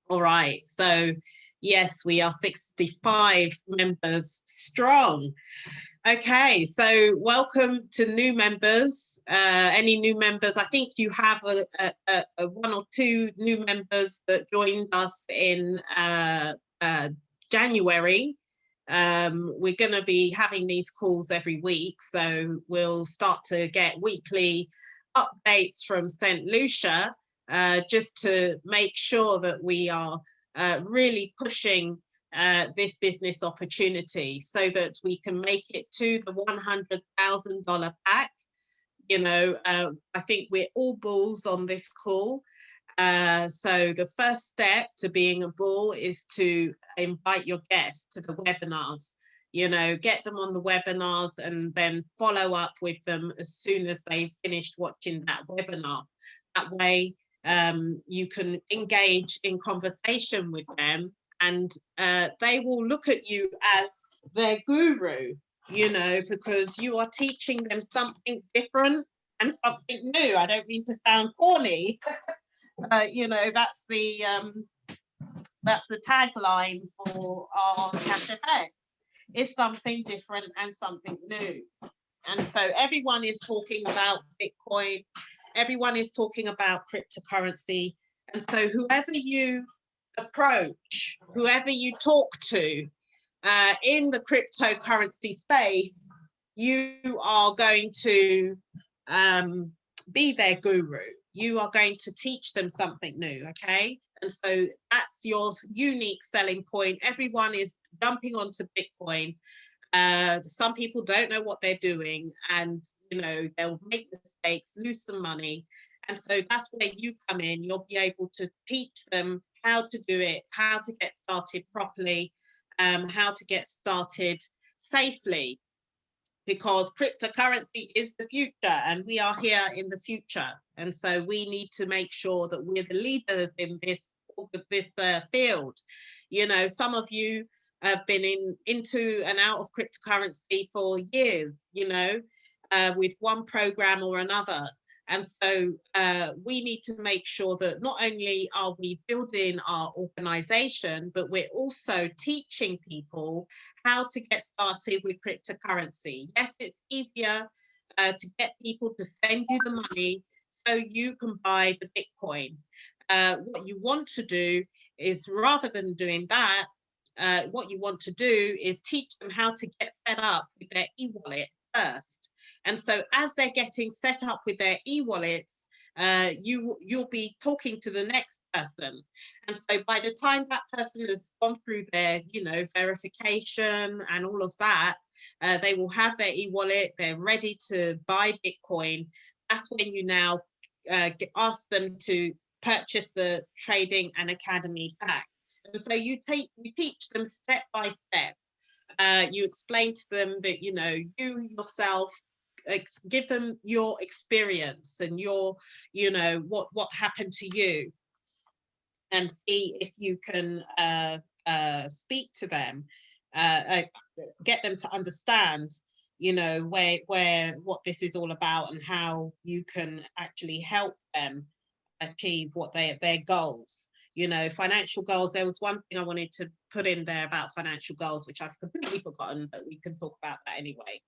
All right, so yes, we are 65 members strong. Okay, so welcome to new members. Any new members? I think you have a one or two new members that joined us in January. We're going to be having these calls every week, so we'll start to get weekly updates from St Lucia, just to make sure that we are really pushing this business opportunity so that we can make it to the $100,000 pack. You know, I think we're all bulls on this call. So the first step to being a bull is to invite your guests to the webinars. You know, get them on the webinars and then follow up with them as soon as they've finished watching that webinar. That way, you can engage in conversation with them, and they will look at you as their guru, you know, because you are teaching them something different and something new. I don't mean to sound corny. You know, that's the tagline for our CashFX. It's something different and something new. And so everyone is talking about Bitcoin. Everyone is talking about cryptocurrency. And so whoever you approach, whoever you talk to in the cryptocurrency space, you are going to be their guru. You are going to teach them something new, okay? And so that's your unique selling point. Everyone is jumping onto Bitcoin. Some people don't know what they're doing, and you know, they'll make mistakes, lose some money. And so that's where you come in. You'll be able to teach them how to do it, how to get started properly, how to get started safely, because cryptocurrency is the future and we are here in the future. And so we need to make sure that we're the leaders in this field. You know, some of you have been into and out of cryptocurrency for years, you know, with one program or another. And so we need to make sure that not only are we building our organization, but we're also teaching people how to get started with cryptocurrency. Yes, it's easier to get people to send you the money so you can buy the Bitcoin. What you want to do is, rather than doing that, what you want to do is teach them how to get set up with their e-wallet first. And so as they're getting set up with their e-wallets, you'll be talking to the next person. And so by the time that person has gone through their, you know, verification and all of that, they will have their e-wallet, they're ready to buy Bitcoin. That's when you now ask them to purchase the Trading and Academy pack. And so you teach them step by step. You explain to them that, you know, you yourself, give them your experience and your, you know, what happened to you, and see if you can speak to them, get them to understand, you know, what this is all about and how you can actually help them achieve what their goals. You know, financial goals. There was one thing I wanted to put in there about financial goals, which I've completely forgotten, but we can talk about that anyway.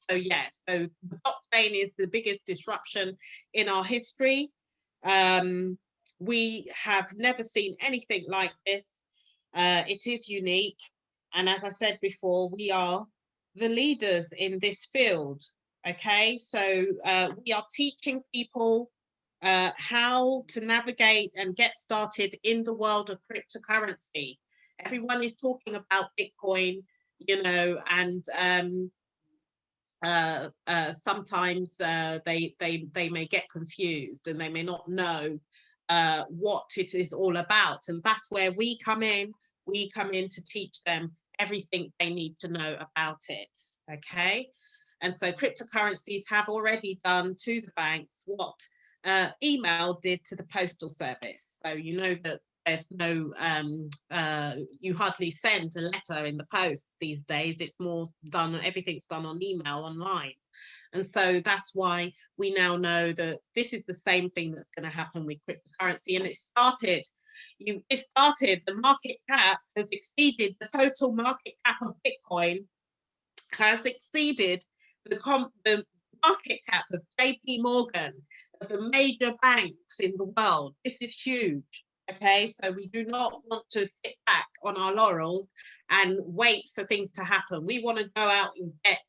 So yes, so the blockchain is the biggest disruption in our history. We have never seen anything like this. It is unique. And as I said before, we are the leaders in this field. Okay, so we are teaching people how to navigate and get started in the world of cryptocurrency. Everyone is talking about Bitcoin, you know, and sometimes they may get confused and they may not know what it is all about. And that's where we come in. We come in to teach them everything they need to know about it. Okay. And so cryptocurrencies have already done to the banks what email did to the postal service. So you know that there's no, you hardly send a letter in the post these days. It's more done, everything's done on email, online. And so that's why we now know that this is the same thing that's going to happen with cryptocurrency. And the market cap has exceeded, the total market cap of Bitcoin has exceeded the market cap of JP Morgan, of the major banks in the world. This is huge. Okay, so we do not want to sit back on our laurels and wait for things to happen. We want to go out and get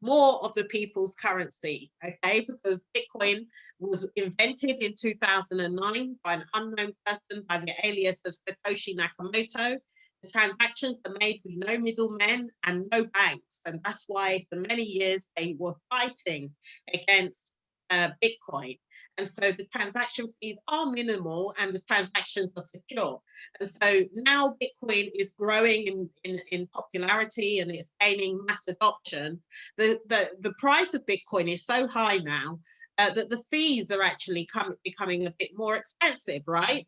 more of the people's currency, okay? Because Bitcoin was invented in 2009 by an unknown person by the alias of Satoshi Nakamoto. The transactions are made with no middlemen and no banks. And that's why for many years they were fighting against Bitcoin. And so the transaction fees are minimal and the transactions are secure. And so now Bitcoin is growing in popularity and it's gaining mass adoption. The price of Bitcoin is so high now that the fees are actually becoming a bit more expensive, right?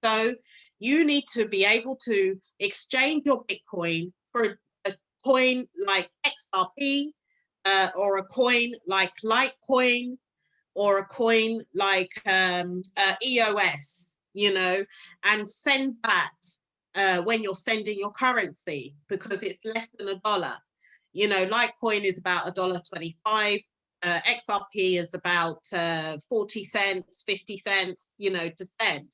So you need to be able to exchange your Bitcoin for a coin like XRP, or a coin like Litecoin, or a coin like EOS, you know, and send that when you're sending your currency, because it's less than $1. You know, Litecoin is about $1.25. XRP is about 40 cents, 50 cents, you know, to send.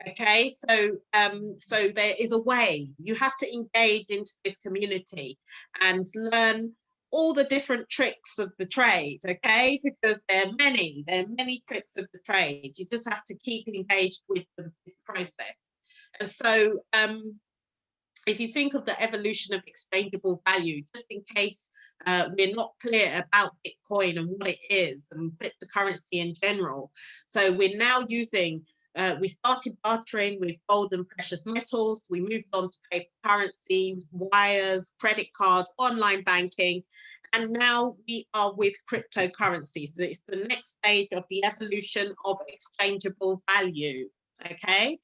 Okay, so there is a way. You have to engage into this community and learn all the different tricks of the trade, okay? Because there are many tricks of the trade. You just have to keep engaged with the process. And so if you think of the evolution of exchangeable value, just in case we're not clear about Bitcoin and what it is and cryptocurrency in general. So we're now using, we started bartering with gold and precious metals. We moved on to paper currency, wires, credit cards, online banking, and now we are with cryptocurrency. So it's the next stage of the evolution of exchangeable value, okay?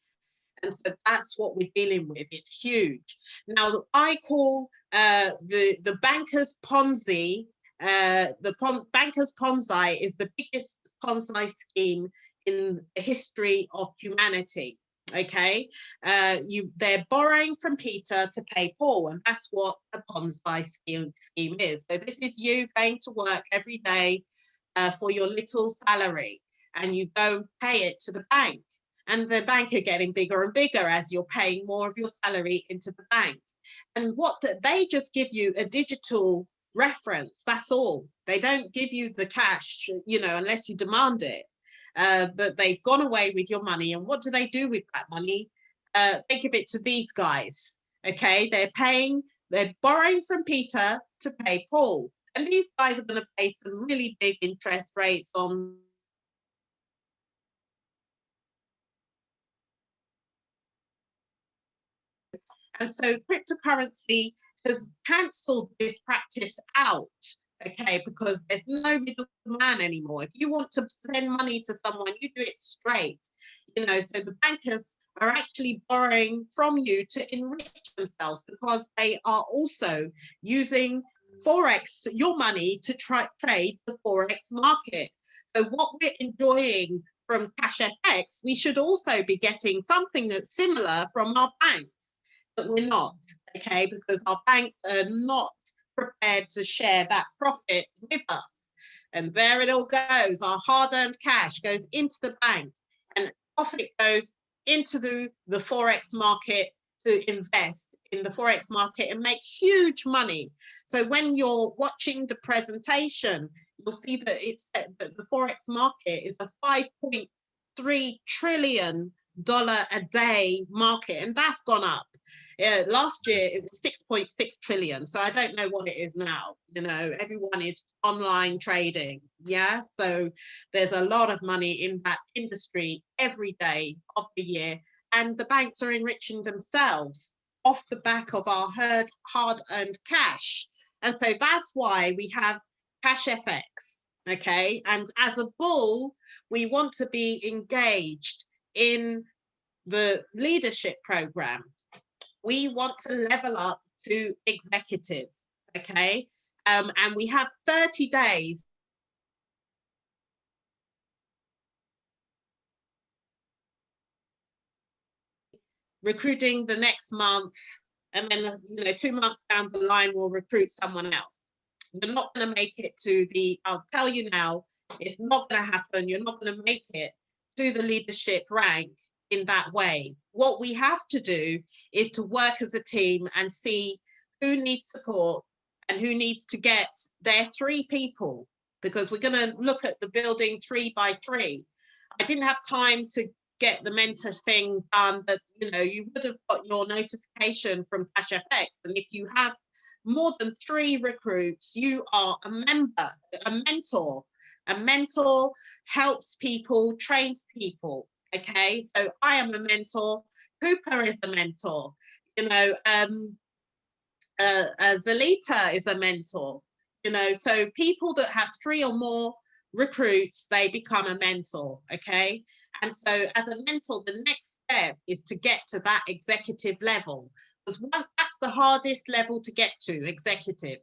And so that's what we're dealing with. It's huge. Now, I call the banker's Ponzi, banker's Ponzi is the biggest Ponzi scheme in the history of humanity. Okay, they're borrowing from Peter to pay Paul, and that's what a Ponzi scheme is. So this is you going to work every day for your little salary, and you go pay it to the bank, and the bank are getting bigger and bigger as you're paying more of your salary into the bank. And they just give you a digital reference. That's all. They don't give you the cash, you know, unless you demand it. But they've gone away with your money. And what do they do with that money? They give it to these guys. Okay, they're borrowing from Peter to pay Paul. And these guys are going to pay some really big interest rates on and so cryptocurrency has cancelled this practice out, okay, because there's no middleman anymore. If you want to send money to someone, you do it straight, you know, so the bankers are actually borrowing from you to enrich themselves because they are also using Forex, your money, to trade the Forex market. So what we're enjoying from CashFX, we should also be getting something that's similar from our banks. But we're not, okay, because our banks are not prepared to share that profit with us. And there it all goes. Our hard-earned cash goes into the bank and off it goes into the Forex market to invest in the Forex market and make huge money. So when you're watching the presentation, you'll see that it's that the Forex market is a $5.3 trillion a day market, and that's gone up. Last year it was 6.6 trillion. So I don't know what it is now. You know, everyone is online trading. Yeah. So there's a lot of money in that industry every day of the year. And the banks are enriching themselves off the back of our hard-earned cash. And so that's why we have CashFX. Okay. And as a bull, we want to be engaged in the leadership program. We want to level up to executive, okay? And we have 30 days recruiting the next month, and then 2 months down the line we'll recruit someone else. You're not going to make it to the, I'll tell you now, it's not going to happen. You're not going to make it to the leadership rank in that way. What we have to do is to work as a team and see who needs support and who needs to get their 3 people, because we're going to look at the building 3 by 3. I didn't have time to get the mentor thing done, but you would have got your notification from CashFX, and if you have more than 3 recruits, you are a member, a mentor. A mentor helps people, trains people. Okay, so I am a mentor. Cooper is a mentor. Zalita is a mentor. So people that have 3 or more recruits, they become a mentor. Okay, and so as a mentor, the next step is to get to that executive level. Because that's the hardest level to get to, executive.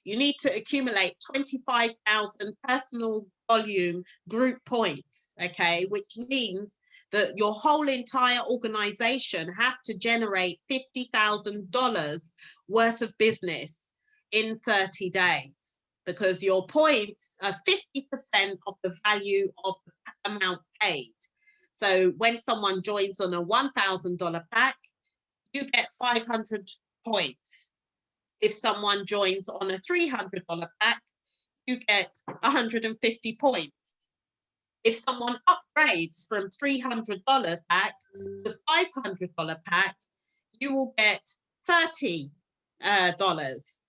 You need to accumulate 25,000 personal volume group points, okay, which means that your whole entire organization has to generate $50,000 worth of business in 30 days, because your points are 50% of the value of the amount paid. So when someone joins on a $1,000 pack, you get 500 points. If someone joins on a $300 pack, you get 150 points. If someone upgrades from $300 pack to $500 pack, you will get $30,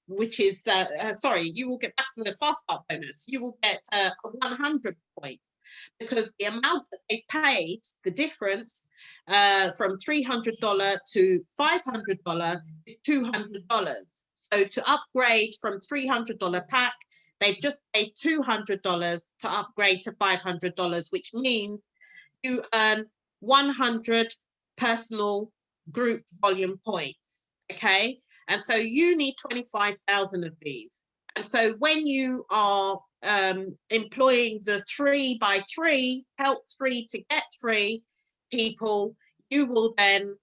which is, you will get, that's the fast start bonus, you will get 100 points, because the amount that they paid, the difference from $300 to $500 is $200. So to upgrade from $300 pack, they've just paid $200 to upgrade to $500, which means you earn 100 personal group volume points. Okay, and so you need 25,000 of these. And so when you are employing the 3 by 3, help 3 to get 3 people, you will then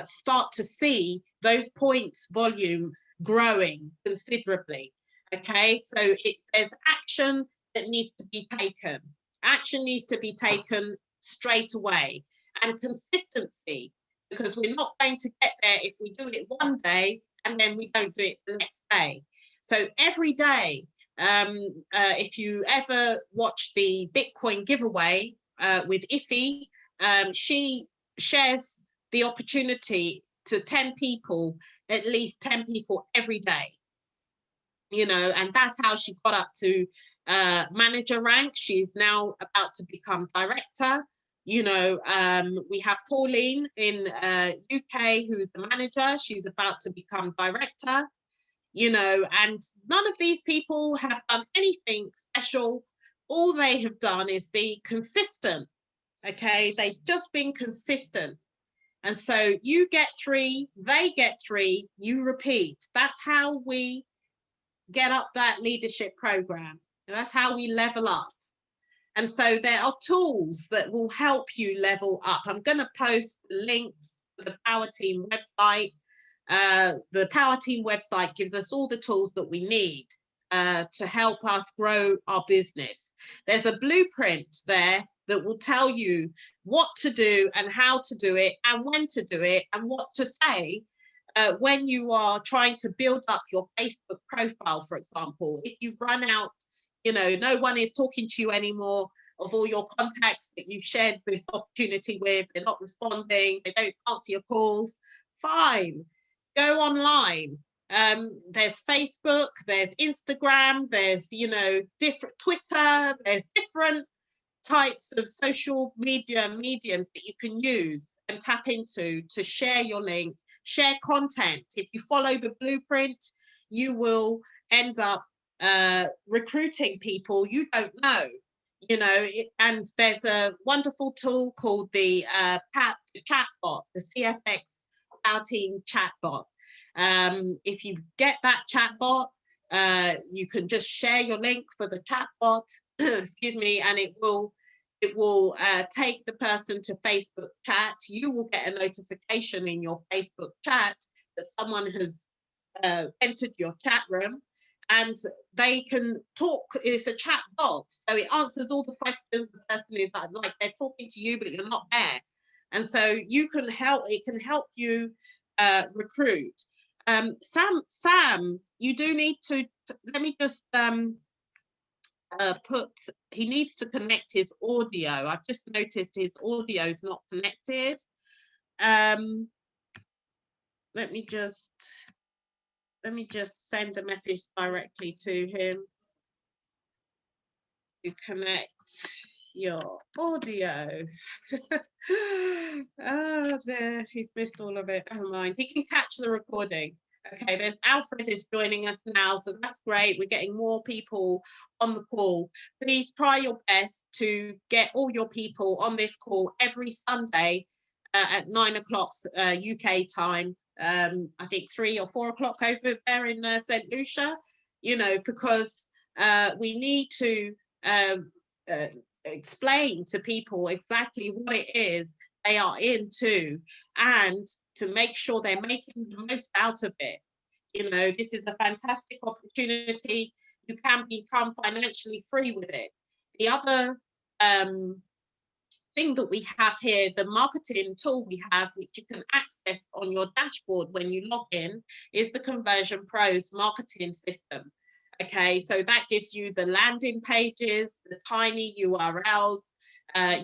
start to see those points volume growing considerably. Okay, so there's action that needs to be taken. Action needs to be taken straight away, and consistency, because we're not going to get there if we do it one day and then we don't do it the next day. So every day, if you ever watch the Bitcoin giveaway with Iffy, she shares the opportunity to 10 people, at least 10 people every day. And that's how she got up to manager rank. She's now about to become director. We have Pauline in UK, who's the manager. She's about to become director. And none of these people have done anything special. All they have done is be consistent. Okay, they've just been consistent. And so you get 3, they get 3, you repeat. That's how we get up that leadership program. That's how we level up. And so there are tools that will help you level up. I'm going to post links to the PowerTeam website. The PowerTeam website gives us all the tools that we need to help us grow our business. There's a blueprint there that will tell you what to do and how to do it and when to do it and what to say when you are trying to build up your Facebook profile, for example. If you've run out, no one is talking to you anymore of all your contacts that you've shared this opportunity with, they're not responding, they don't answer your calls, fine, go online. There's Facebook, there's Instagram, there's, different Twitter, there's different types of social media mediums that you can use and tap into to share your link, share content. If you follow the blueprint, you will end up recruiting people you don't know. you know, and there's a wonderful tool called the chatbot, the CFX PowerTeam chatbot. If you get that chatbot, you can just share your link for the chatbot, excuse me, and it will take the person to Facebook chat. You will get a notification in your Facebook chat that someone has entered your chat room, and they can talk. It's a chat box, so it answers all the questions. The person is like they're talking to you, but you're not there, and so you can help. It can help you recruit. Sam, you do need to. Let me just he needs to connect his audio. I've just noticed his audio is not connected. Let me just send a message directly to him to connect your audio. Oh dear, he's missed all of it. Never mind, he can catch the recording. Okay, there's Alfred is joining us now, so that's great. We're getting more people on the call. Please try your best to get all your people on this call every Sunday at 9 o'clock UK time. I think 3 or 4 o'clock over there in St Lucia, you know, because we need to explain to people exactly what it is they are into, and to make sure they're making the most out of it. You know, this is a fantastic opportunity. You can become financially free with it. The other thing that we have here, the marketing tool we have, which you can access on your dashboard when you log in, is the Conversion Pros marketing system. Okay, so that gives you the landing pages, the tiny URLs.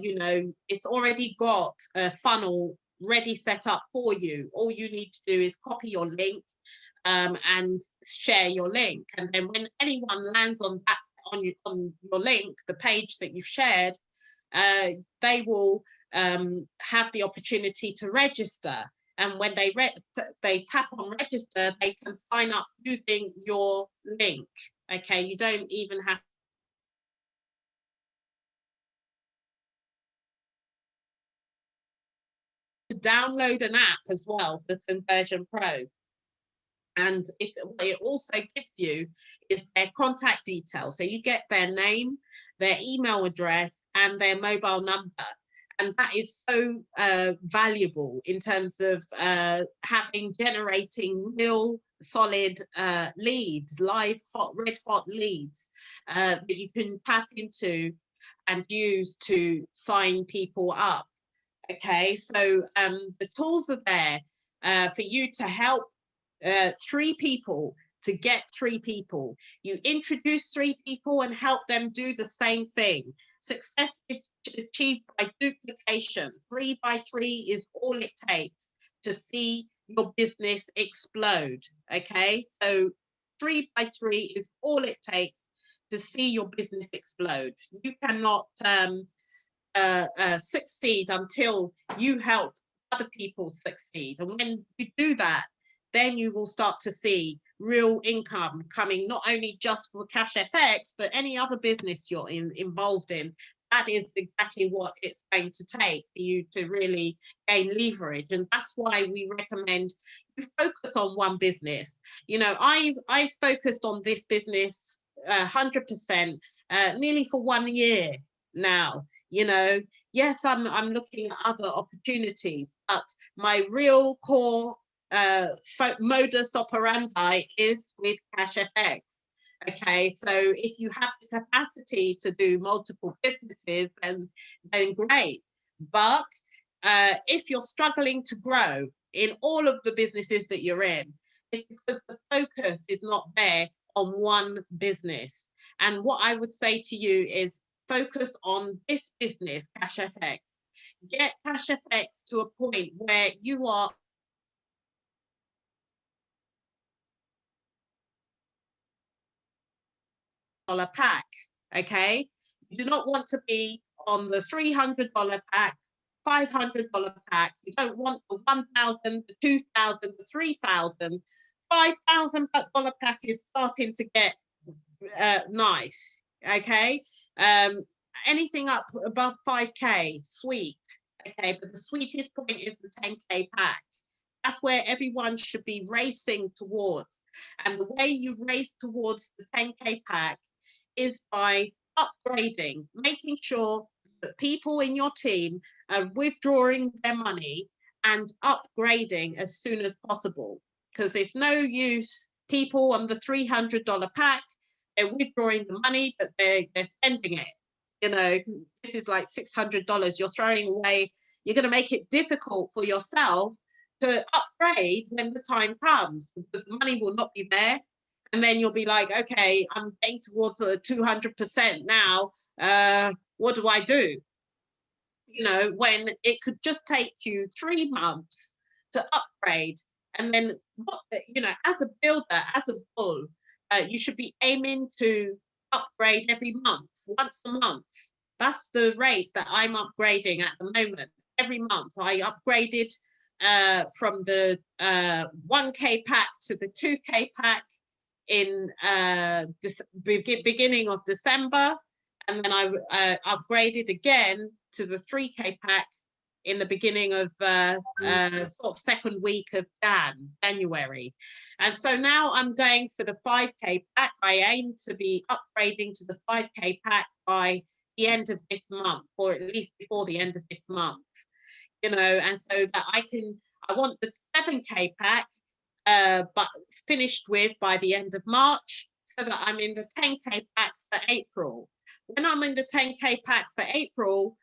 You know, it's already got a funnel ready set up for you. All you need to do is copy your link and share your link. And then when anyone lands on that, on your link, the page that you've shared, they will have the opportunity to register. And when they tap on register, they can sign up using your link. Okay, you don't even have to download an app as well for Conversion Pro. And what it also gives you is their contact details. So you get their name, their email address, and their mobile number. And that is so valuable in terms of generating real solid leads, live red hot leads that you can tap into and use to sign people up. Okay, so the tools are there for you to help 3 people to get 3 people. You introduce 3 people and help them do the same thing. Success is achieved by duplication. 3 by 3 is all it takes to see your business explode. Okay, so 3 by 3 is all it takes to see your business explode. You cannot succeed until you help other people succeed. And when you do that, then you will start to see real income coming, not only just for CashFX, but any other business you're involved in. That is exactly what it's going to take for you to really gain leverage. And that's why we recommend you focus on one business. You know, I've focused on this business 100%, nearly for 1 year now. You know, yes, I'm looking at other opportunities, but my real core modus operandi is with CashFX. Okay, so if you have the capacity to do multiple businesses, then great. But if you're struggling to grow in all of the businesses that you're in, it's because the focus is not there on one business. And what I would say to you is focus on this business, CashFX. Get CashFX to a point where you are pack. Okay, you do not want to be on the $300 pack, $500 pack. You don't want the 1,000, the 2,000, the 3,000. $5,000 pack is starting to get nice. Okay, anything up above 5K, sweet. Okay, but the sweetest point is the 10K pack. That's where everyone should be racing towards. And the way you race towards the 10K pack is by upgrading, making sure that people in your team are withdrawing their money and upgrading as soon as possible. Because there's no use people on the $300 pack, they're withdrawing the money, but they're spending it. You know, this is like $600 you're throwing away. You're going to make it difficult for yourself to upgrade when the time comes, because the money will not be there. And then you'll be like, okay, I'm getting towards the 200% now. What do I do? You know, when it could just take you 3 months to upgrade. And then, you know, as a builder, as a bull, you should be aiming to upgrade every month, once a month. That's the rate that I'm upgrading at the moment. Every month I upgraded from the 1K pack to the 2K pack in beginning of December, and then I upgraded again to the 3K pack in the beginning of sort of second week of January. And so now I'm going for the 5K pack. I aim to be upgrading to the 5K pack by the end of this month, or at least before the end of this month, you know, and so that I want the 7K pack but finished with by the end of March, so that I'm in the 10K pack for April. When I'm in the 10K pack for April,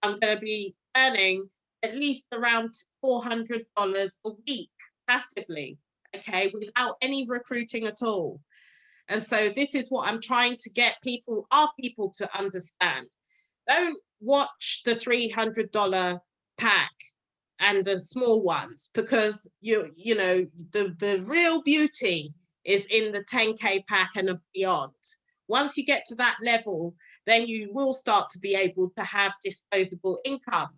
I'm going to be earning at least around $400 a week passively, okay, without any recruiting at all. And so this is what I'm trying to get our people to understand. Don't watch the $300 pack and the small ones, because you know the real beauty is in the 10K pack and beyond. Once you get to that level, then you will start to be able to have disposable income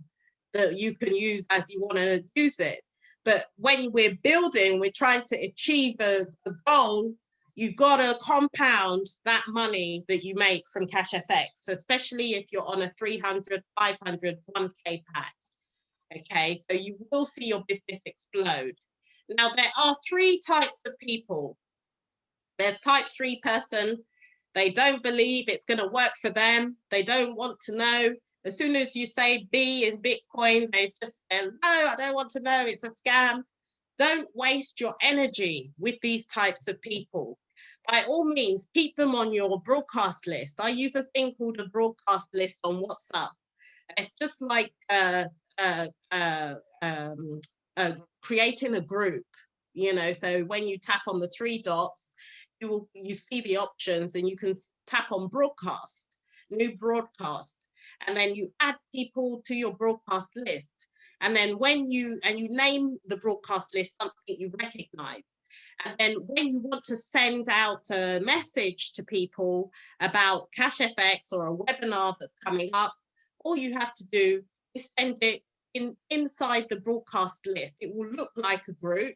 that you can use as you want to use it. But when we're building, we're trying to achieve a goal, you've got to compound that money that you make from CashFX, especially if you're on a 300, 500, 1K pack. Okay, so you will see your business explode. Now, there are 3 types of people. There's type 3 person. They don't believe it's going to work for them. They don't want to know. As soon as you say B in Bitcoin, they just say, no, I don't want to know. It's a scam. Don't waste your energy with these types of people. By all means, keep them on your broadcast list. I use a thing called a broadcast list on WhatsApp. It's just like creating a group, you know. So when you tap on the 3 dots, you see the options, and you can tap on broadcast, new broadcast, and then you add people to your broadcast list. And then when you name the broadcast list something you recognize. And then when you want to send out a message to people about CashFX or a webinar that's coming up, all you have to do is send it inside the broadcast list. It will look like a group,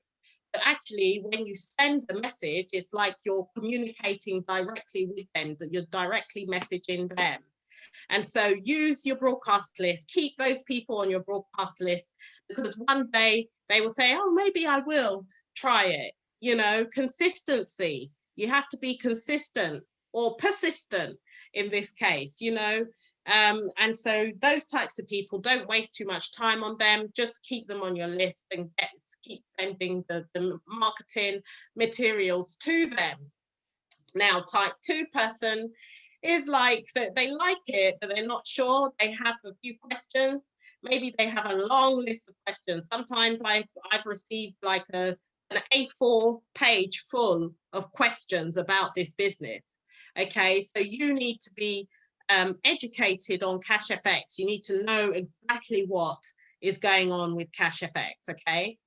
but actually when you send the message, it's like you're communicating directly with them, that you're directly messaging them. And so use your broadcast list, keep those people on your broadcast list, because one day they will say, oh, maybe I will try it. You know, consistency. You have to be consistent or persistent in this case, you know. And so those types of people, don't waste too much time on them. Just keep them on your list and keep sending the marketing materials to them. Now, type 2 person is like that, they like it, but they're not sure. They have a few questions. Maybe they have a long list of questions. Sometimes I've received like an A4 page full of questions about this business. Okay, so you need to be educated on CashFX. You need to know exactly what is going on with CashFX, okay?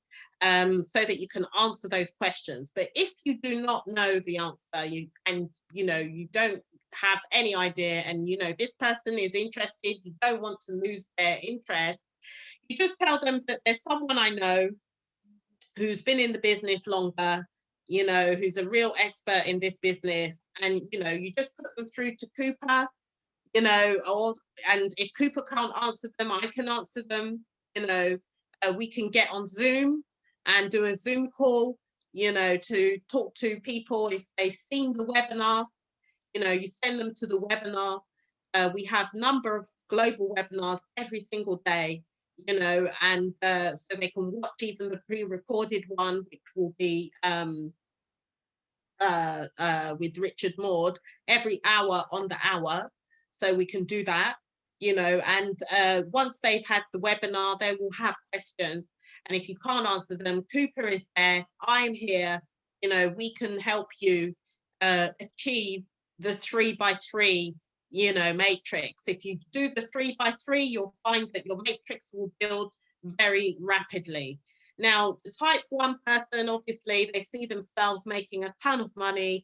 So that you can answer those questions. But if you do not know the answer, you don't have any idea, and you know this person is interested, you don't want to lose their interest, you just tell them that there's someone I know who's been in the business longer, you know, who's a real expert in this business, and you know, you just put them through to Cooper. you know, and if Cooper can't answer them, I can answer them, you know. We can get on Zoom and do a Zoom call, you know, to talk to people if they've seen the webinar. You know, you send them to the webinar. We have a number of global webinars every single day, you know, and so they can watch even the pre-recorded one, which will be with Richard Maud every hour on the hour. So we can do that, you know, and once they've had the webinar, they will have questions. And if you can't answer them, Cooper is there, I'm here, you know, we can help you achieve the 3x3, you know, matrix. If you do the 3x3, you'll find that your matrix will build very rapidly. Now, the type 1 person, obviously, they see themselves making a ton of money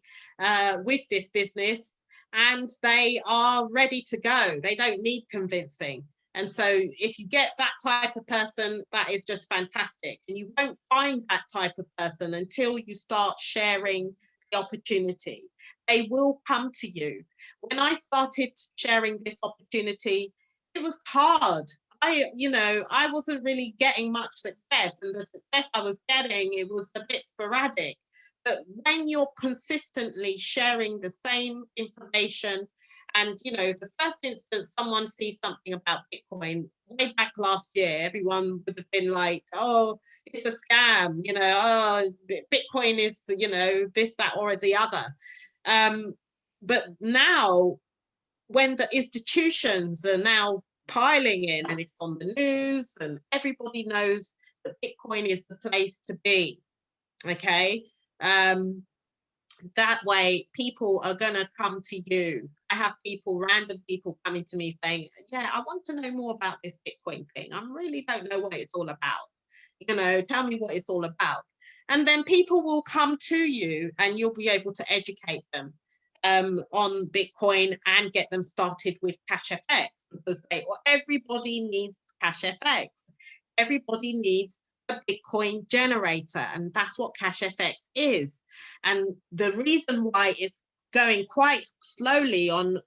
with this business, and they are ready to go. They don't need convincing. And so if you get that type of person, that is just fantastic. And you won't find that type of person until you start sharing the opportunity. They will come to you. When I started sharing this opportunity, it was hard. You know, I wasn't really getting much success, and the success I was getting, it was a bit sporadic. But when you're consistently sharing the same information, and, you know, the first instance someone sees something about Bitcoin, way back last year, everyone would have been like, oh, it's a scam, you know, oh, Bitcoin is, you know, this, that, or the other. But now, when the institutions are now piling in and it's on the news and everybody knows that Bitcoin is the place to be, okay? That way people are going to come to you. I have people, random people coming to me saying, yeah, I want to know more about this Bitcoin thing. I really don't know what it's all about. You know, tell me what it's all about. And then people will come to you and you'll be able to educate them on Bitcoin and get them started with CashFX, because everybody needs CashFX. Everybody needs a Bitcoin generator, and that's what CashFX is. And the reason why it's going quite slowly on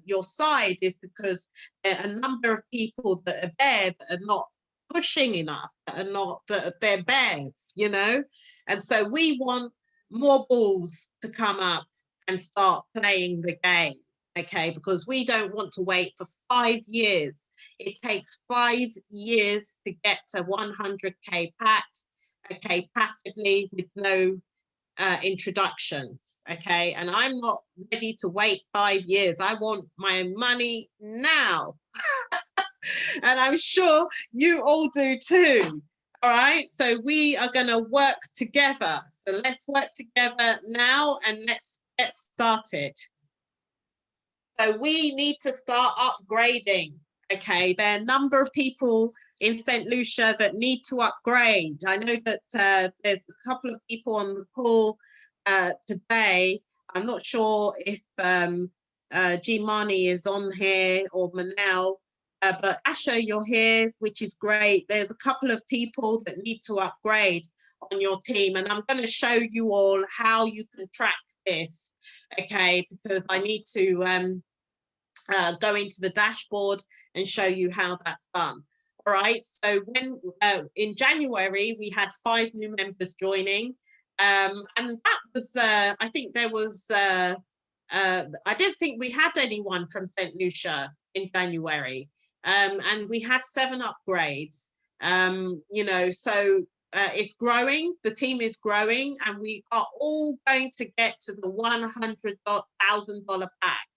your side is because there are a number of people that are there that are not pushing enough, that are not, that they're bears, you know. And so we want more balls to come up and start playing the game, okay? Because we don't want to wait for 5 years. It takes 5 years to get to 100K pack, okay, passively with no introductions, okay? And I'm not ready to wait 5 years. I want my money now. And I'm sure you all do too. All right, so we are going to work together. So let's work together now and let's get started. So we need to start upgrading. Okay, there are a number of people in St Lucia that need to upgrade. I know that there's a couple of people on the call today. I'm not sure if G-Money is on here or Manel, but Asha, you're here, which is great. There's a couple of people that need to upgrade on your team, and I'm going to show you all how you can track this, okay, because I need to go into the dashboard and show you how that's done. All right, so when in January we had 5 new members joining, and that was I think there was I don't think we had anyone from St Lucia in January, and we had 7 upgrades. You know, so it's growing, the team is growing, and we are all going to get to the $100,000 pack.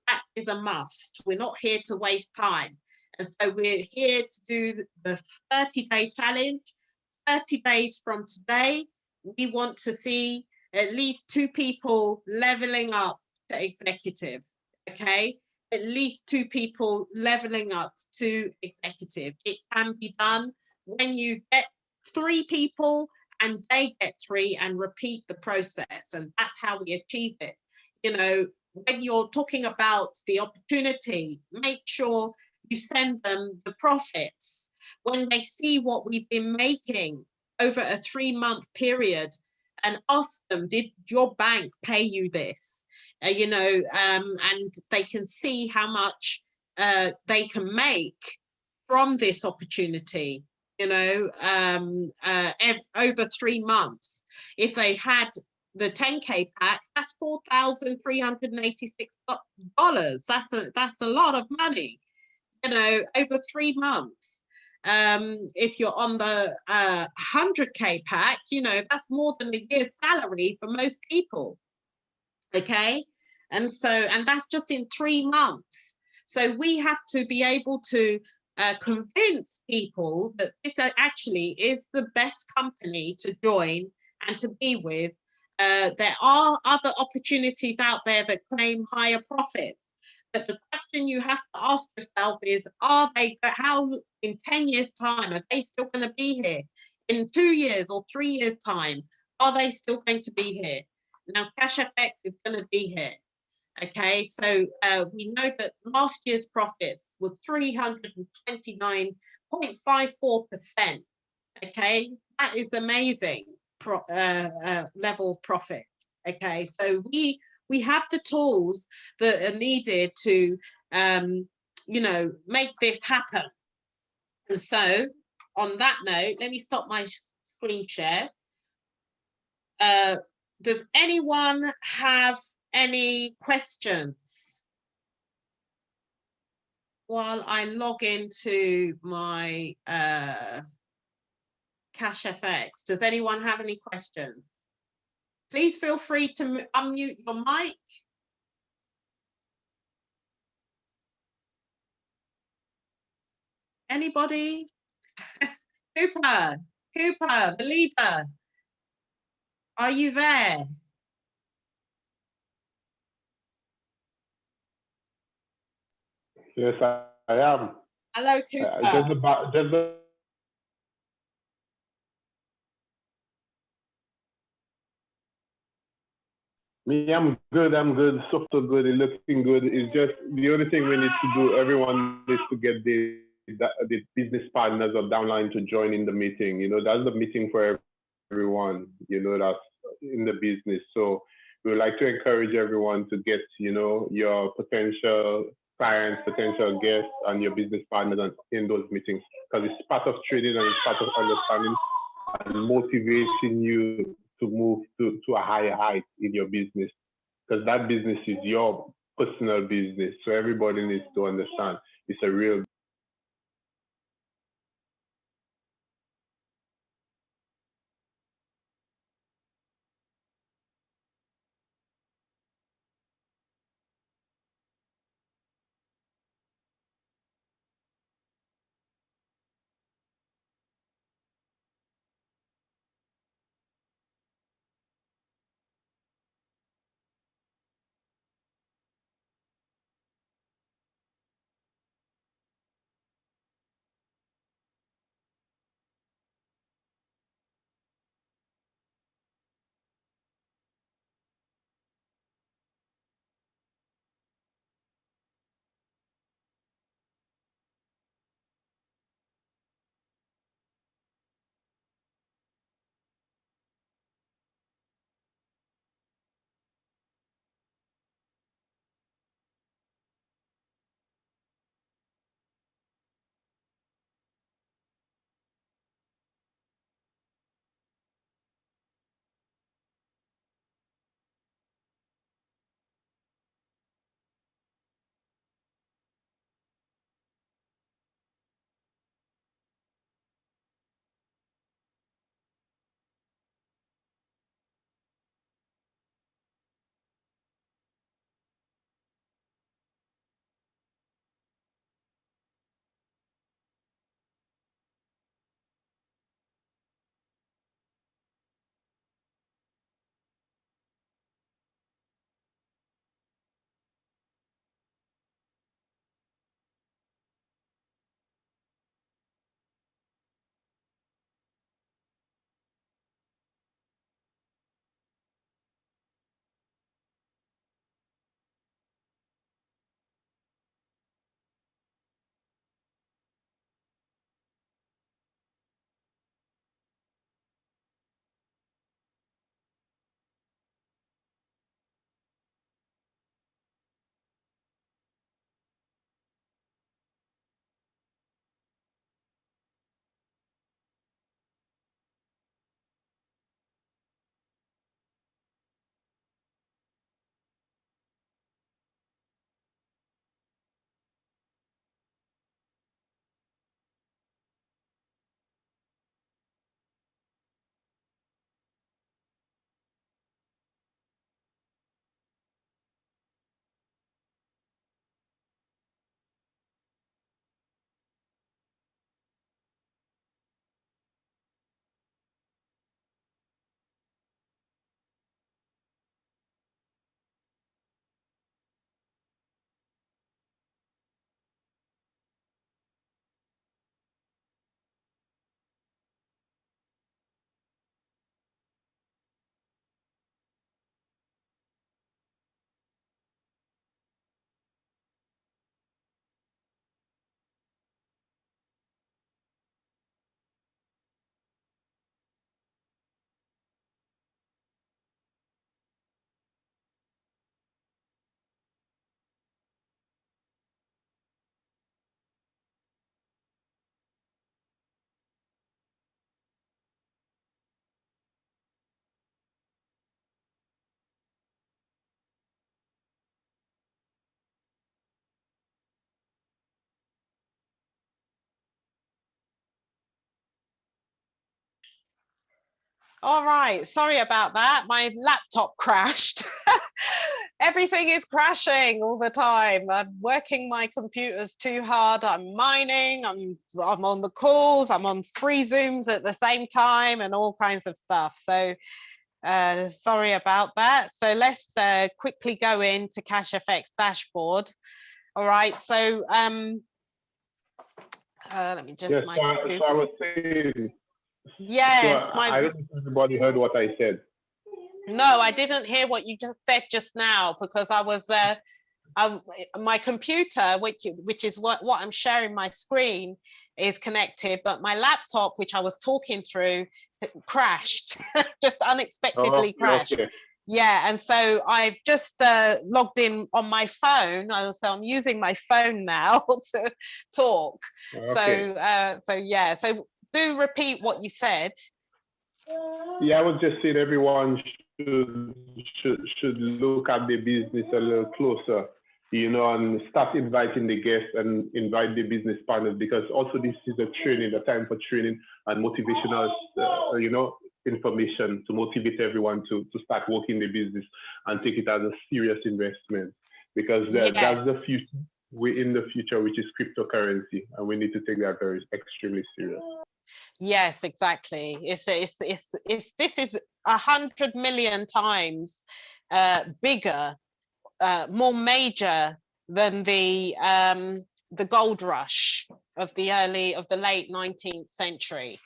That is a must. We're not here to waste time. And so we're here to do the 30-day challenge. 30 days from today, we want to see at least 2 people leveling up to executive, okay? At least 2 people leveling up to executive. It can be done when you get 3 people and they get 3 and repeat the process. And that's how we achieve it. You know, when you're talking about the opportunity, make sure you send them the profits. When they see what we've been making over a 3-month period, and ask them, did your bank pay you this? and they can see how much they can make from this opportunity, over 3 months. If they had the 10K pack, that's $4,386. That's a lot of money, over 3 months. If you're on the 100K pack, that's more than a year's salary for most people. Okay. And that's just in 3 months. So we have to be able to convince people that this actually is the best company to join and to be with. There are other opportunities out there that claim higher profits. But the question you have to ask yourself is, how in 10 years' time, are they still going to be here? In 2 years or 3 years' time, are they still going to be here? Now, CashFX is going to be here. Okay, so we know that last year's profits was 329.54%. Okay, that is amazing level of profits. Okay, so we have the tools that are needed to make this happen. And so on that note, let me stop my screen share. Does anyone have any questions while I log into my CashFX? Does anyone have any questions? Please feel free to unmute your mic. Anybody? Cooper, the leader. Are you there? Yes, I am. Hello, Cooper. Me, I'm good. So good. It's looking good. It's just the only thing we need to do. Everyone needs to get the business partners or downline to join in the meeting. That's the meeting for everyone. That's in the business. So we would like to encourage everyone to get, your potential clients, potential guests, and your business partners in those meetings, because it's part of trading and it's part of understanding and motivating you to move to a higher height in your business, because that business is your personal business. So everybody needs to understand it's a real All right, sorry about that. My laptop crashed. Everything is crashing all the time. I'm working my computers too hard. I'm mining. I'm on the calls. I'm on 3 Zooms at the same time and all kinds of stuff. So sorry about that. So let's quickly go into CashFX dashboard. All right. So let me just Yes, so I was saying, yes, I don't know if everybody heard what I said. no, I didn't hear what you just said just now because I was my computer, which is what I'm sharing my screen, is connected, but my laptop, which I was talking through, crashed, just unexpectedly crashed. Okay. Yeah, and so I've just logged in on my phone, so I'm using my phone now to talk. Okay. So yeah, so do repeat what you said. Yeah, I was just saying everyone should look at the business a little closer, and start inviting the guests and invite the business partners, because also this is a time for training and motivational, information to motivate everyone to start working the business and take it as a serious investment, because that's the Yes. future. We're in the future, which is cryptocurrency, and we need to take that very extremely serious. Yes, exactly. This is 100 million times bigger, more major than the gold rush of the late 19th century.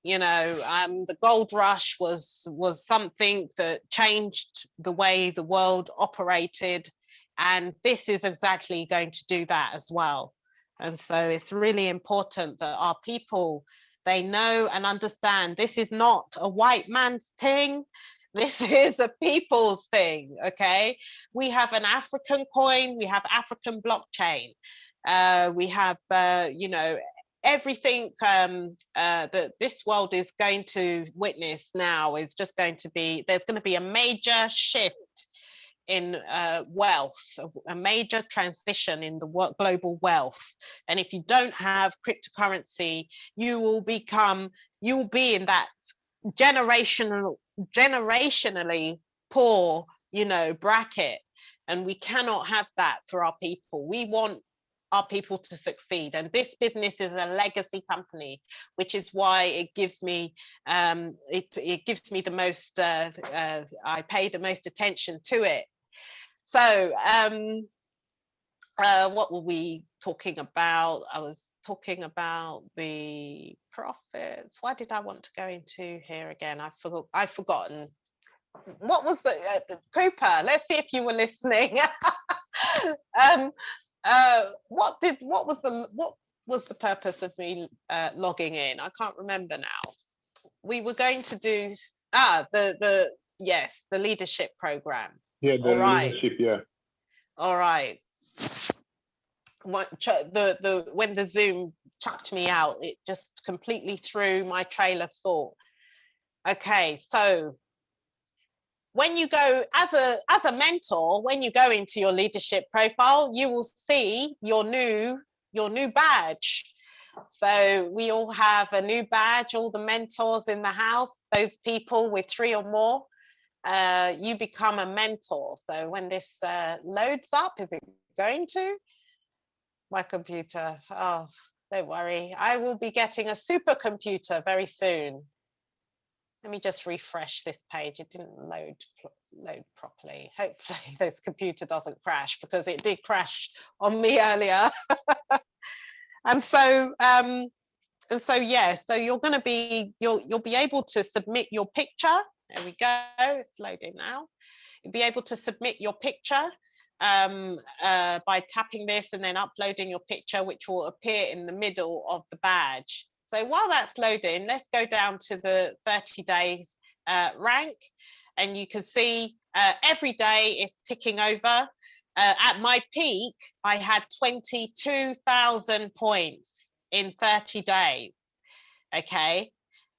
The gold rush was something that changed the way the world operated, and this is exactly going to do that as well. And so it's really important that our people, they know and understand this is not a white man's thing. This is a people's thing, okay? We have an African coin, we have African blockchain, we have, everything that this world is going to witness now is just going to be, there's going to be a major shift in wealth, a major transition in the global wealth. And if you don't have cryptocurrency, you will be in that generationally poor, bracket. And we cannot have that for our people. We want our people to succeed, and this business is a legacy company, which is why it gives me it gives me the most I pay the most attention to it. So what were we talking about? I was talking about the profits. Why did I want to go into here again? I've forgotten. What was the Cooper? Let's see if you were listening. um, what was the purpose of me logging in? I can't remember now. We were going to do the leadership program. Yeah, the All right. leadership, yeah. All right. When the Zoom chucked me out, it just completely threw my trail of thought. Okay, so when you go as a mentor, when you go into your leadership profile, you will see your new badge. So we all have a new badge, all the mentors in the house, those people with 3 or more, you become a mentor. So when this loads up, is it going to? My computer, oh, don't worry. I will be getting a supercomputer very soon. Let me just refresh this page. It didn't load properly. Hopefully this computer doesn't crash, because it did crash on me earlier. And so yeah, so you're going to be, you'll be able to submit your picture. There we go, it's loading now. You'll be able to submit your picture by tapping this and then uploading your picture, which will appear in the middle of the badge. So while that's loading, let's go down to the 30 days rank, and you can see every day it's ticking over. At my peak, I had 22,000 points in 30 days. Okay.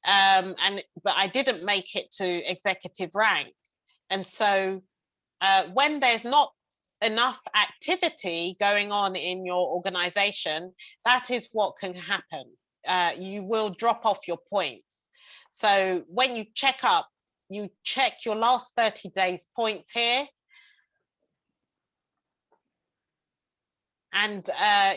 But I didn't make it to executive rank. And so when there's not enough activity going on in your organization, that is what can happen. You will drop off your points. So when you check up, you check your last 30 days points here. And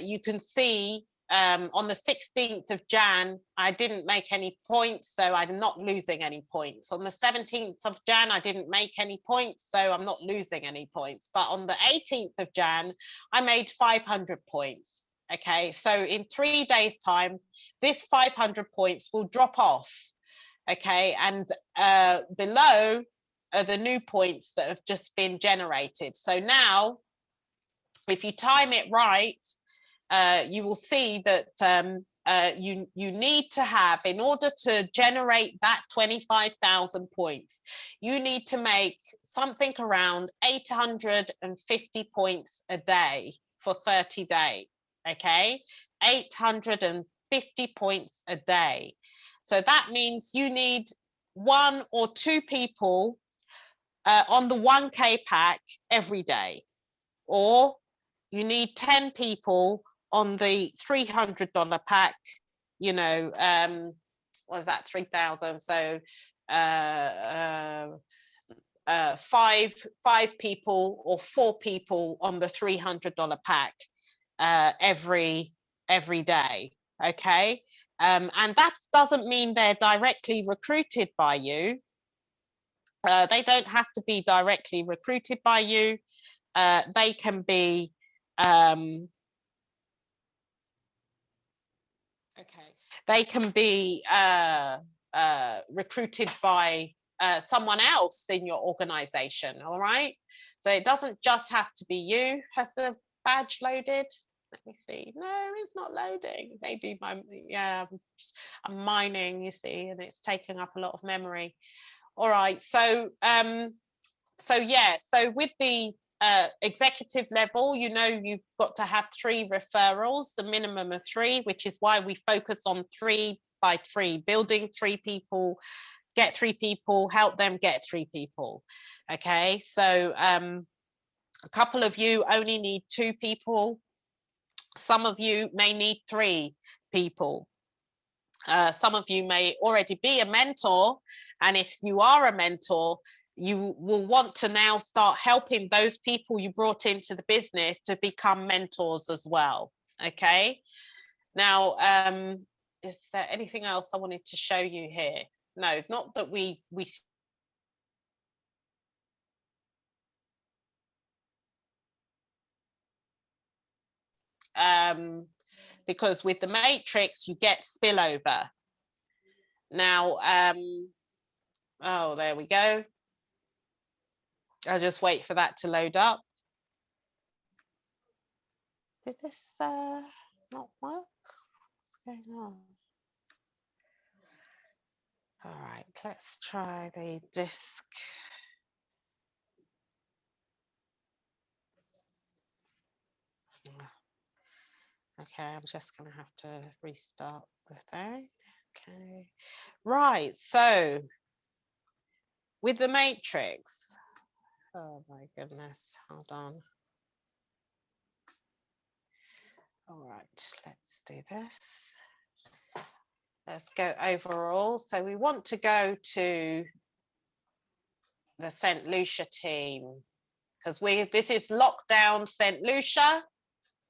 you can see on the 16th of Jan, I didn't make any points, so I'm not losing any points. On the 17th of Jan, I didn't make any points, so I'm not losing any points. But on the 18th of Jan, I made 500 points. Okay, so in 3 days' time, this 500 points will drop off. Okay, and below are the new points that have just been generated. So now, if you time it right, you will see that you need to have, in order to generate that 25,000 points, you need to make something around 850 points a day for 30 days. Okay, 850 points a day. So that means you need 1 or 2 people on the 1K pack every day, or you need 10 people on the $300 pack, you know, what is that, 3,000? So five people or 4 people on the $300 pack every day. Okay, and that doesn't mean they're directly recruited by you. They don't have to be directly recruited by you. They can be they can be recruited by someone else in your organization. All right, so it doesn't just have to be you. Has the badge loaded? Let me see. No, it's not loading. Maybe I'm mining, you see, and it's taking up a lot of memory. All right, so so with the executive level, you know, you've got to have 3 referrals, the minimum of 3, which is why we focus on 3 by 3, building 3 people, get 3 people, help them get 3 people. Okay, so a couple of you only need 2 people. Some of you may need 3 people. Some of you may already be a mentor, and if you are a mentor, you will want to now start helping those people you brought into the business to become mentors as well. Okay, now is there anything else I wanted to show you here? No, not that we because with the matrix you get spillover. Now oh, there we go. I'll just wait for that to load up. Did this not work? What's going on? All right, let's try the disk. Okay, I'm just going to have to restart the thing. Okay, right, so with the matrix, oh my goodness, hold on. All right, let's do this. Let's go overall. So we want to go to the St Lucia team, because this is lockdown St Lucia.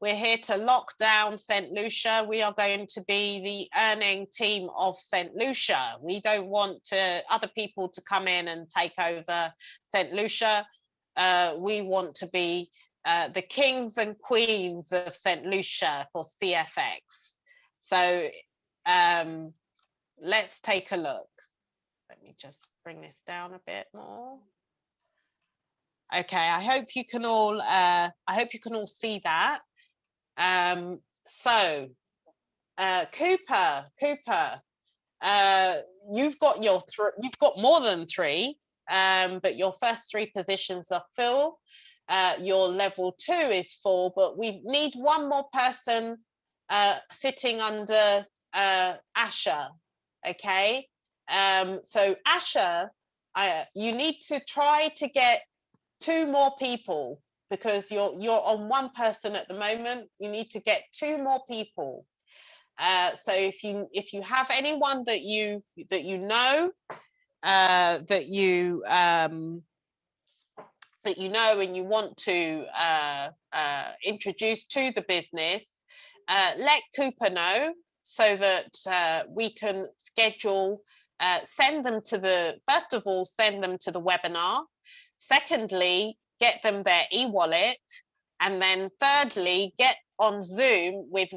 We're here to lock down St Lucia. We are going to be the earning team of St Lucia. We don't want other people to come in and take over St Lucia. We want to be the kings and queens of St Lucia for CFX. So let's take a look. Let me just bring this down a bit more. Okay, I hope you can all see that. So Cooper, you've got more than 3, but your first 3 positions are full. Your level 2 is full, but we need 1 more person sitting under Asha. Okay, so Asha, you need to try to get 2 more people, because you're on 1 person at the moment. You need to get 2 more people. So if you have anyone that you know, that you know and you want to introduce to the business, let Cooper know so that we can schedule, send them to the, first of all, send them to the webinar. Secondly, get them their e-wallet. And then thirdly, get on Zoom with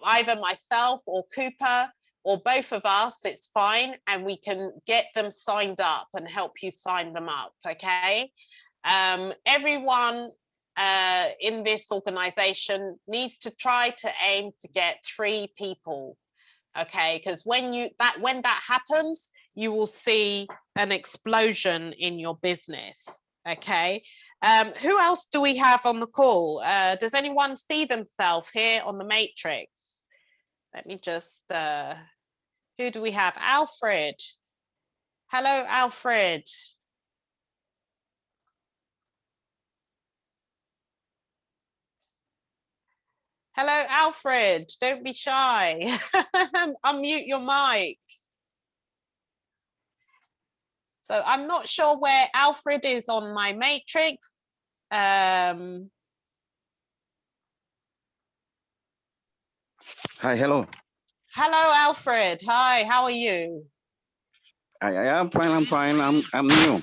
either myself or Cooper or both of us, it's fine. And we can get them signed up and help you sign them up, okay? Everyone in this organization needs to try to aim to get 3 people, okay? Because when that happens, you will see an explosion in your business, okay? Who else do we have on the call? Does anyone see themselves here on the matrix? Let me just, who do we have? Alfred. Hello, Alfred. Hello, Alfred. Don't be shy. Unmute your mic. So I'm not sure where Alfred is on my matrix. Hi, hello. Hello, Alfred. Hi, how are you? I'm fine. I'm new.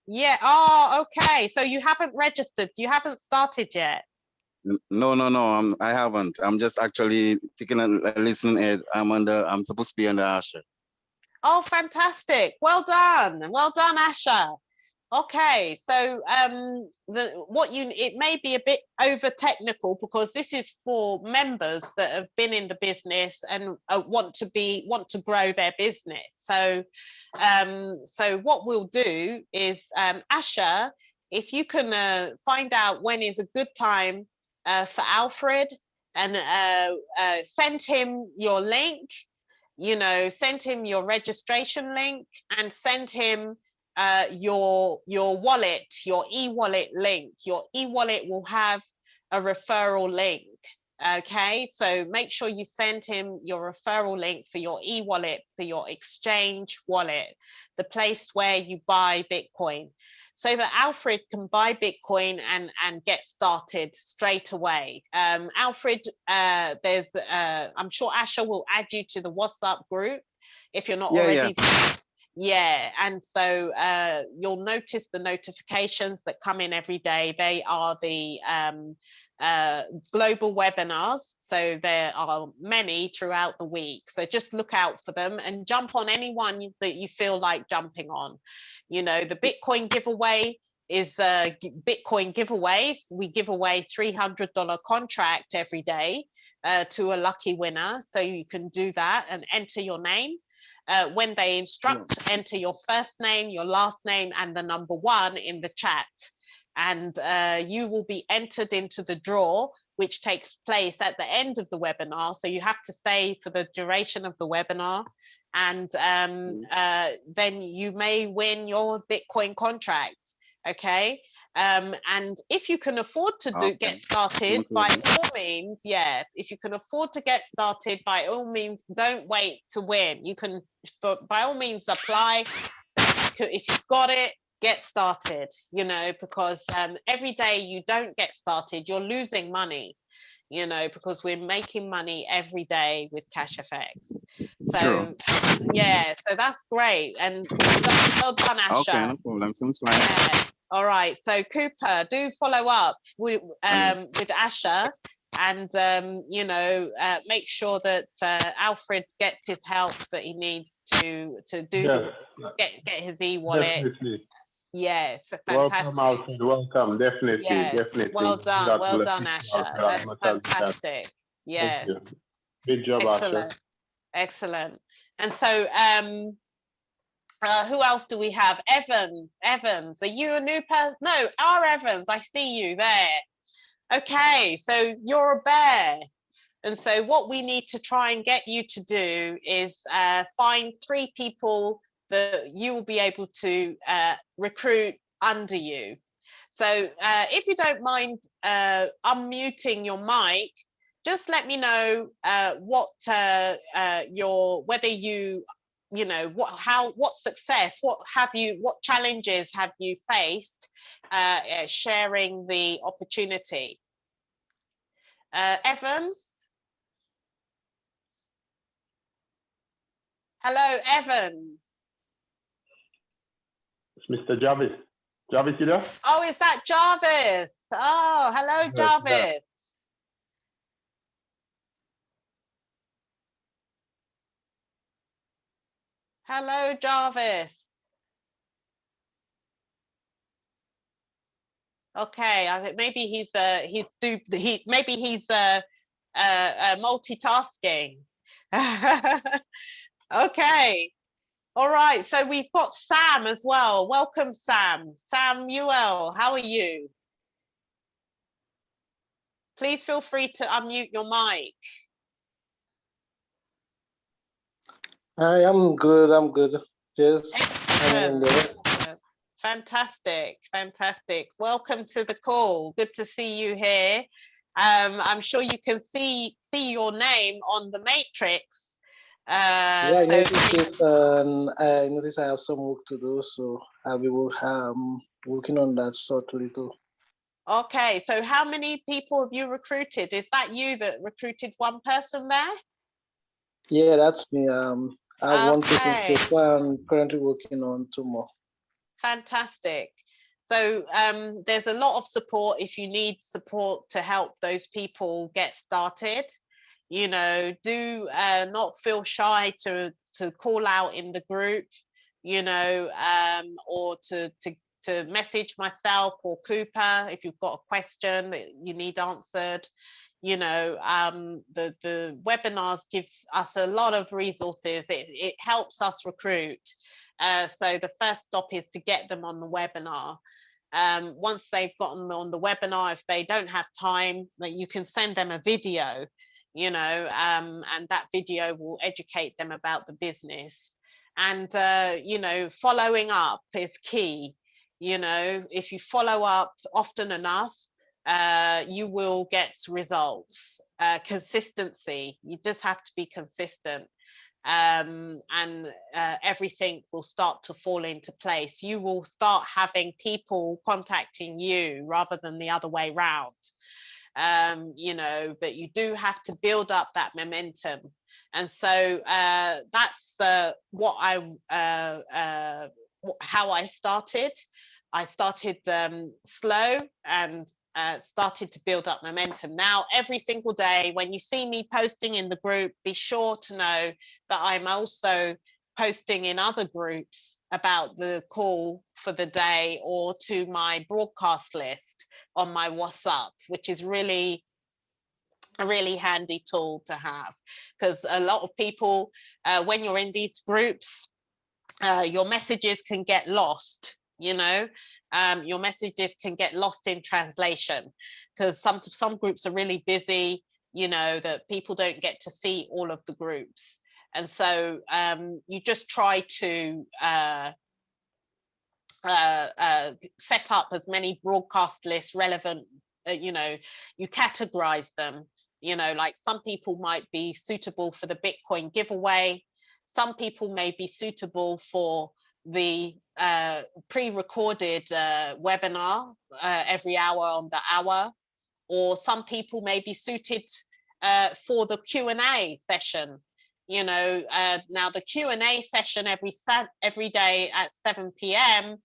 Yeah. Oh, okay. So you haven't registered. You haven't started yet. No. I haven't. I'm just actually taking a listening aid. I'm supposed to be on the Asher. Oh, fantastic. Well done. Well done, Asha. Okay, so it may be a bit over technical because this is for members that have been in the business and want to grow their business. So so what we'll do is, Asha, if you can find out when is a good time for Alfred, and send him your link, send him your registration link, and send him your wallet, your e-wallet link. Your e-wallet will have a referral link. Okay, so make sure you send him your referral link for your e-wallet, for your exchange wallet, the place where you buy Bitcoin, so that Alfred can buy Bitcoin and get started straight away. Alfred, I'm sure Asha will add you to the WhatsApp group if you're not already. Yeah, and so you'll notice the notifications that come in every day. They are the global webinars, so there are many throughout the week, so just look out for them and jump on anyone that you feel like jumping on. The Bitcoin giveaway is Bitcoin giveaways. We give away $300 contract every day to a lucky winner, so you can do that and enter your name. When they instruct, enter your first name, your last name, and the number 1 in the chat. And you will be entered into the draw, which takes place at the end of the webinar. So you have to stay for the duration of the webinar. And then you may win your Bitcoin contract. Okay, and if you can afford to get started, by all means, if you can afford to get started, by all means, don't wait to win. You can, by all means, apply. If you've got it, get started, because every day you don't get started, you're losing money, because we're making money every day with CashFX. So yeah, so that's great, and well done, Asha. Okay, no problem. Sounds fine. Yeah. All right, so Cooper, do follow up with Asha, and make sure that Alfred gets his help that he needs to do get his e-wallet. Definitely. Yes, fantastic. Welcome, Alfred. Welcome. Definitely. Yes. Definitely. Well done, Asha. That's fantastic. Yes. Good job, Excellent. Asha. Excellent. And so, who else do we have? Evans, are you a new person? No, R. Evans, I see you there. Okay, so you're a bear. And so what we need to try and get you to do is find 3 people that you will be able to recruit under you. So if you don't mind unmuting your mic, just let me know what whether you know what success, what challenges have you faced sharing the opportunity. Evans. Hello, Evans. It's Mr. Jarvis. Jarvis, you there? Oh, is that Jarvis? Oh, hello, Jarvis. Hello, Jarvis. Okay, I think maybe he's multitasking. Okay. All right, so we've got Sam as well. Welcome, Sam. Samuel, how are you? Please feel free to unmute your mic. Hi, I'm good. I'm good. Yes, I'm in there. Excellent. Fantastic, fantastic. Welcome to the call. Good to see you here. I'm sure you can see your name on the matrix. Yeah, I noticed it, and I noticed I have some work to do, so I'll be working on that shortly too. Okay, so how many people have you recruited? Is that you that recruited one person there? Yeah, that's me. I have one person Okay. so far. I'm currently working on 2 more. Fantastic. So there's a lot of support if you need support to help those people get started. You know, do not feel shy to call out in the group, you know, or to message myself or Cooper if you've got a question that you need answered. You know, the webinars give us a lot of resources. It helps us recruit. So the first stop is to get them on the webinar. Once they've gotten on the webinar, if they don't have time, that you can send them a video, you know, and that video will educate them about the business. And, you know, following up is key. You know, if you follow up often enough, you will get results. Consistency, you just have to be consistent. And everything will start to fall into place. You will start having people contacting you rather than the other way round. You know, but you do have to build up that momentum. And so that's what how I started. I started slow and started to build up momentum. Now, every single day, when you see me posting in the group, be sure to know that I'm also posting in other groups about the call for the day or to my broadcast list on my WhatsApp, which is really a really handy tool to have, because a lot of people, when you're in these groups, your messages can get lost, you know. Your messages can get lost in translation because some groups are really busy, you know, that people don't get to see all of the groups. And so you just try to set up as many broadcast lists relevant, you know, you categorize them, you know, like some people might be suitable for the Bitcoin giveaway. Some people may be suitable for the pre-recorded webinar every hour on the hour, or some people may be suited for the Q&A session. You know, now the Q&A session every day at 7 p.m.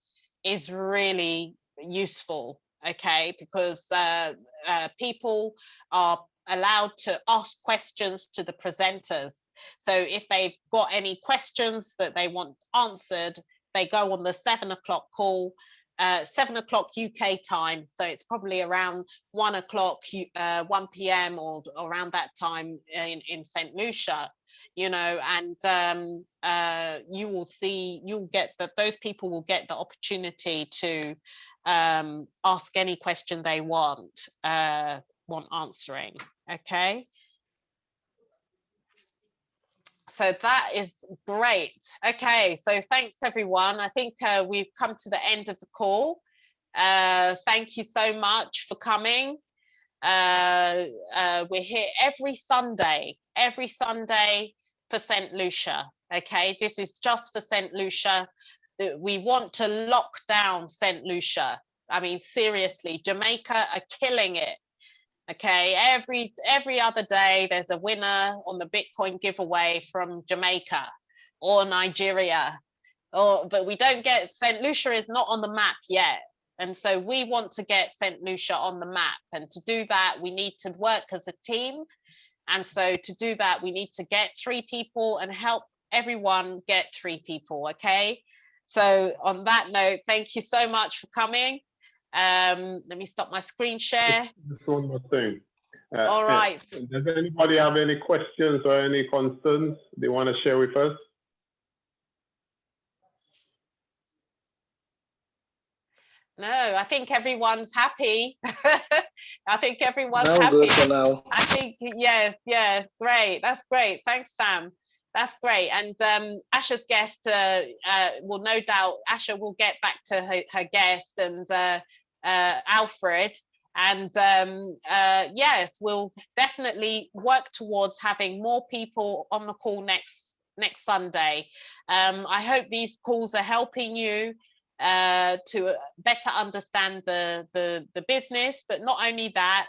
is really useful, okay, because people are allowed to ask questions to the presenters. So if they've got any questions that they want answered, they go on the 7 o'clock call, 7 o'clock UK time. So it's probably around 1 o'clock, 1 p.m. or around that time in St Lucia, you know, and you will see, you'll get that those people will get the opportunity to ask any question they want answering, okay? So that is great. Okay, so thanks everyone. I think we've come to the end of the call. Thank you so much for coming. We're here every Sunday for St Lucia. Okay, this is just for St Lucia. We want to lock down St Lucia. I mean, seriously, Jamaica are killing it. Okay, every other day there's a winner on the Bitcoin giveaway from Jamaica or Nigeria. But we don't get, St Lucia is not on the map yet. And so we want to get St Lucia on the map. And to do that, we need to work as a team. And so to do that, we need to get 3 people and help everyone get 3 people, okay? So on that note, thank you so much for coming. Let me stop my screen share. Just one more thing. All right. Does anybody have any questions or any concerns they want to share with us? No, I think everyone's happy. I think everyone's Now happy. good for now. I think, yeah, great. That's great. Thanks, Sam. That's great. And Asha's guest will no doubt, Asha will get back to her guest and Alfred. And yes, we'll definitely work towards having more people on the call next Sunday. I hope these calls are helping you to better understand the business, but not only that,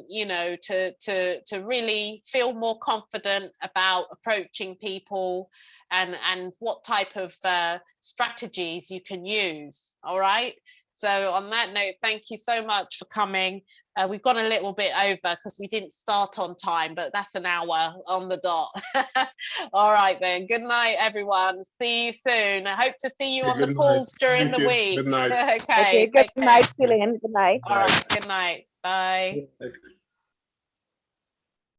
you know, to really feel more confident about approaching people and what type of strategies you can use. All right. So on that note, thank you so much for coming. We've gone a little bit over because we didn't start on time, but that's an hour on the dot. All right then. Good night, everyone. See you soon. I hope to see you on the calls during the week. Good night. Okay. Okay, good night, Gillian. Good night. All right. Good night. Bye. Thanks.